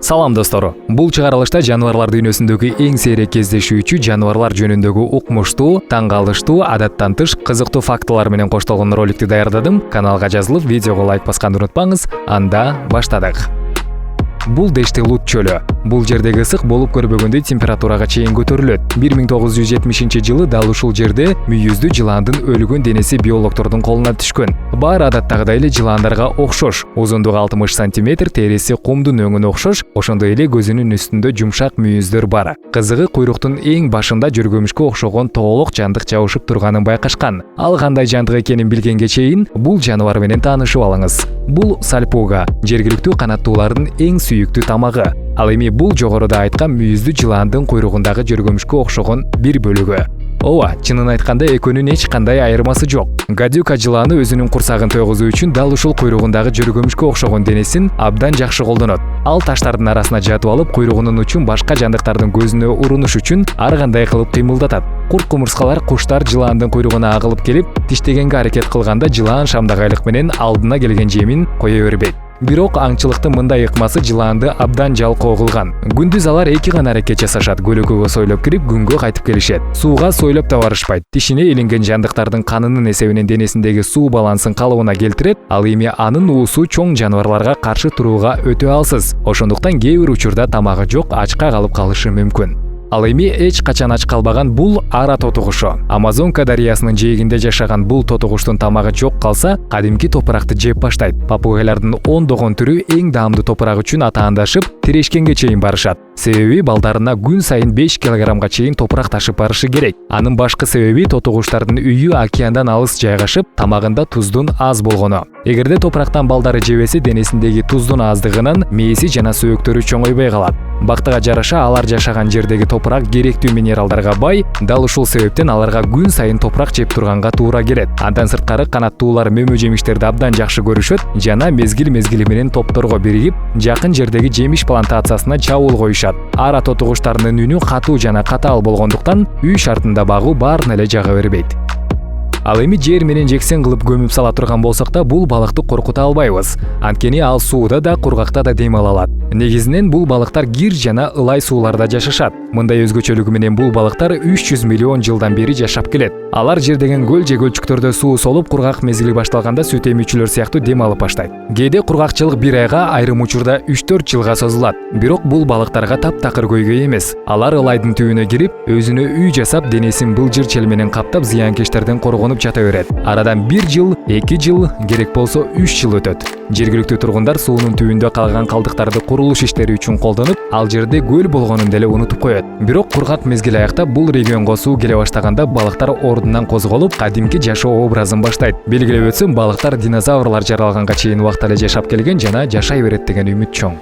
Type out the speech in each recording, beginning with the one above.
Салам достор. Бул чыгарылышта жаныбарлар дүйнөсүндөгү эң сейрек кездешүүчү жаныбарлар жөнүндөгү укмуштуу, таң калыштуу, адаттан тыш кызыктуу фактылар менен коштолгон роликти даярдадым. Каналга жазылып, видеого лайк басканды унутпаңыз. Анда баштадык. Бул дешти Лут чөлү. Бул жердеги ысык болуп көрбөгөндөй температурага чейин көтөрүлөт. 1970-жылы дал ушул жерде мүйүздүү жылаандын өлгөн денеси биологдордун колуна түшкөн. Баары адаттагыдай эле жылаандарга окшош. Узундугу 60 см, териси кумдун өңүнө окшош, ошондой эле көзүнүн үстүндө жумшак мүйүздөр бар. Кызыгы куйруктун эң башында жүргөмүшкө окшогон тоолок жандык жабышып турганын байкашкан. Ал кандай жандык экенин билгенге чейин бул жаныбар менен таанышып алыңыз. Бул сальпуга, жергиликтүү канаттуулардын эң сүйүктүү тамагы. Ал эми бул жогоруда айткан мүйүздүү жылаандын куйругундагы жүргөмүшкө окшогон бир бөлүгү. Ооба, чынын айтканда экөөнүн эч кандай айырмасы жок. Гадюка жылааны өзүнүн курсагын тойгузуу үчүн дал ушул куйругундагы жүргөмүшкө окшогон денесин абдан жакшы колдонот. Ал таштардын арасына жатып алып, куйругунун учун башка жандыктардын көзүнө урунуш үчүн ар кандай кылып кыймылдатат. Курт-кумурскалар куштар жылаандын куйругуна агылып келип, тиштегенге аракет кылганда жылаан шамдагайлык менен алдына келген жемин кое бербейт. Бирок аңчылыктын мындай ыкмасы жылаанды абдан жалкоо кылган. Күндүз алар эки гана аракет жасашат. Көлөкөгө сойлоп кирип, күнгө кайтып келишет. Сууга сойлоп да барышпайт. Тишине илинген жандыктардын канынын эсебинен денесиндеги суу балансын калыбына келтирет. Ал эми анын уусу чоң жаныбарларга каршы турууга өтө алсыз. Ошондуктан кээ бир учурда тамагы жок, ачка калып калышы мүмкүн. Ал эми эч качан ач калбаган бул ара тотугушу. Амазонка дарыясынын жээгинде жашаган бул тотугуштун тамагы жок калса, кадимки топуракты жеп баштайт. Папугалардын ондогон түрү эң даамдуу топурак үчүн атаандашып, тирешкенге чейин барышат. Себеби балдарына күн сайын 5 килограммга чейин топурак ташып барышы керек. Анын башкы себеби тотугуштардын үйү океандан алыс жайгашып, тамагында туздун аз болгону. Эгерде топурактан балдары жебесе, денесиндеги туздун аздыгынан мээси жана сөөктөрү чоңойбой калат. Бактыга жараша алар жашаган жердеги топурак керектүү минералдарга бай, дал ушул себептен аларга күн сайын топурак жеп турганга туура келет. Андан сырткары канаттуулар мөмө жемиштерди абдан жакшы көрүшөт жана мезгил-мезгили менен топторго биригип, жакын жердеги жемиш плантациясына чабуул коюшат. Ара тотугуштарынын үнү катуу жана катаал болгондуктан үй шартында багуу баарына эле жага бербейт. Ал эми жер менен жексен кылып көмүп сала турган болсок да, бул балыкты коркута албайбыз. Анткени ал сууда да, кургакта да дем ала алат. Негизинен бул балыктар кир жана ылай сууларда жашашат. Мындай өзгөчөлүгү менен бул балыктар 300 миллион жылдан бери жашап келет. Алар жер деген көл же көлчүктөрдө суу солуп, кургак мезгили башталганда сүт эмүүчүлөр сыяктуу дем алып баштайт. Кээде кургакчылык 1 айга, айрым учурда 3-4 жылга созулат. Бирок бул балыктарга таптакыр көйгөй эмес. Алар ылайдын түбүнө кирип, өзүнө үй жасап, денесин былжыр чел менен каптап, зыянкечтерден коргонуп жата берет. Арадан 1 жыл, 2 жыл, керек болсо 3 жыл өтөт. Жергиликтүү тургундар суунун түбүндө калган калдыктарды курулуш иштери үчүн колдонуп, ал жерде көл болгонун деле унутуп коет. Бирок кургак мезгил аяктап, бул регионго суу келе баштаганда балыктар ордунан козголуп, кадимки жашоо образын баштайт. Белгилеп өтсөм, балыктар динозаврлар жаралганга чейин убакта эле жашап келген жана жашай берет деген үмүт чоң.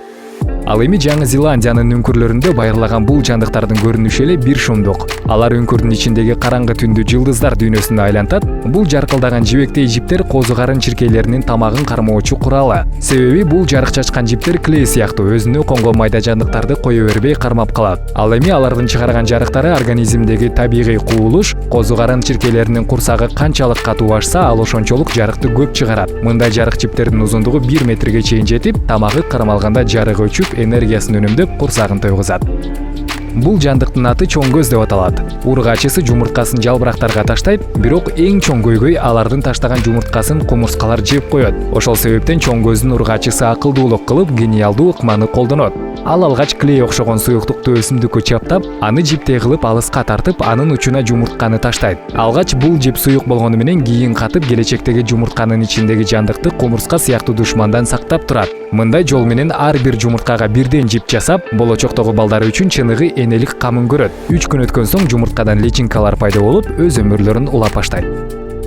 Ал эми Жаңы Зеландиянын үңкүрлөрүндө байырлаган бул жандыктардын көрүнүшү эле бир шумдук. Алар үңкүрдүн ичиндеги караңгы түндү жылдыздар дүйнөсүндө айлантат. Бул жаркылдаган жибектей жиптер козу карын чиркейлеринин тамагын кармоочу куралы. Себеби бул жарык чачкан жиптер клей сыяктуу өзүнө конгон майда жандыктарды кое бербей кармап калат. Ал эми алардын чыгарган жарыктары организмдеги табигый кубулуш, козу карын чиркейлеринин курсагы канчалык катуу ашса, ал ошончолук жарыкты көп чыгарат. Мындай жарык жиптердин узундугу 1 метрге чейин жетип, тамагы кармалганда жарыгы өчүп, энергиясын үнөмдөп, курсагын тойгузат. Бул жандыктын аты чоң көз деп аталат. Ургачысы жумурткасын жалбырактарга таштайт, бирок эң чоң көйгөй алардын таштаган жумурткасын кумурскалар жеп коет. Ошол себептен чоң көздүн ургачысы акылдуулук кылып, гениалдуу ыкманы колдонот. Ал алгач клей окшогон суюктукту өсүмдүккө чаптап, аны жиптей кылып алыска тартып, анын учуна жумуртканы таштайт. Алгач бул жип суюк болгону менен кийин катып, келечектеги жумуртканын ичиндеги жандыкты кумурска сыяктуу душмандан сактап турат. Мындай жол менен ар бир жумурткага бирден жип жасап, болочоктогу балдары үчүн чыныгы энелик камын көрөт. 3 күн өткөн соң жумурткадан личинкалар пайда болуп, өз өмүрлөрүн улап баштайт.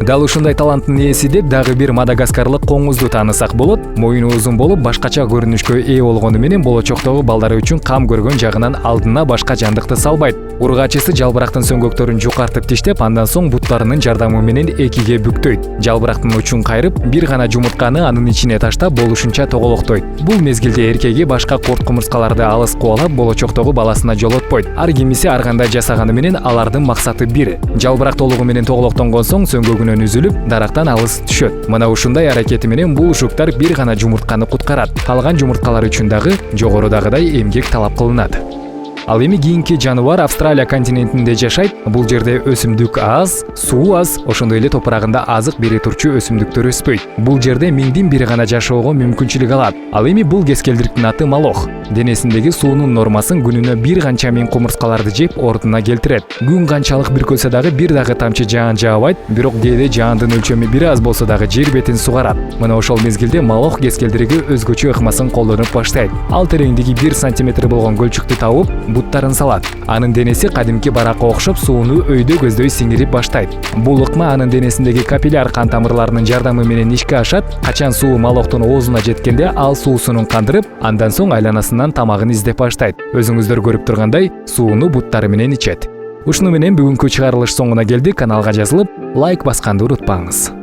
Дал ушундай таланттын ээси деп дагы бир мадагаскарлык коңузду таанысак болот. Моюну узун болуп, башкача көрүнүшкө ээ болгону менен болочоктогу балдары үчүн кам көргөн жагынан алдына башка жандыкты салбайт. Ургачысы жалбырактын сөңгөктөрүн жукартып тиштеп, андан соң буттарынын жардамы менен экиге бүктөйт. Жалбырактын учун кайрып, бир гана жумуртканы анын ичине таштап, болушунча тоголоктойт. Бул мезгилде эркеги башка корт-кумурскаларды алыс кубалап, болочоктогу баласына жолотпойт. Ар кимиси ар кандай жасаганы менен алардын максаты бир. Жалбырак толугу менен тоголоктонгон соң сөңгөгүн түштүгүнөн үзүлүп дарактан алыс түшөт. Мына ушундай аракети менен бул ушуктар бир гана жумуртканы куткарат. Калган жумурткалар үчүн дагы жогорудагыдай эмгек талап кылынат. Ал эми кийинки жаныбар Австралия континентинде жашайт. Бул жерде өсүмдүк аз, суу аз, ошондой эле топурагында азык бере турчу өсүмдүктөр өспөйт. Бул жерде миңдин бири гана жашоого мүмкүнчүлүк алат. Ал эми бул кескелдирктин аты малох. Денесиндеги суунун нормасын күнүнө бир канча миң кумурскаларды жеп ордуна келтирет. Күн канчалык бүркөлсө дагы бир дагы тамчы жаан жаабайт, бирок кээде жаандын өлчөмү бир аз болсо дагы жер бетин сугарат. Мына ошол мезгилде малох кескелдириги өзгөчө ыкмасын колдонуп баштайт. Ал тереңдиги 1 сантиметр болгон көлчүктү табып, буттарын салат. Анын денеси кадимки баракка окшоп сууну өйдө көздөй сиңирип баштайт. Бул ыкма анын денесиндеги капилляр кан тамырларынын жардамы менен ишке ашат. Качан суу малохтун оозуна жеткенде ал суусунун кандырып, андан соң айланасынан тамагын издеп баштайт. Өзүңүздөр көрүп тургандай, сууну буттары менен ичет. Ушуну менен бүгүнкү чыгарылыш соңуна келдик. Каналга жазылып, лайк басканды унутпаңыз.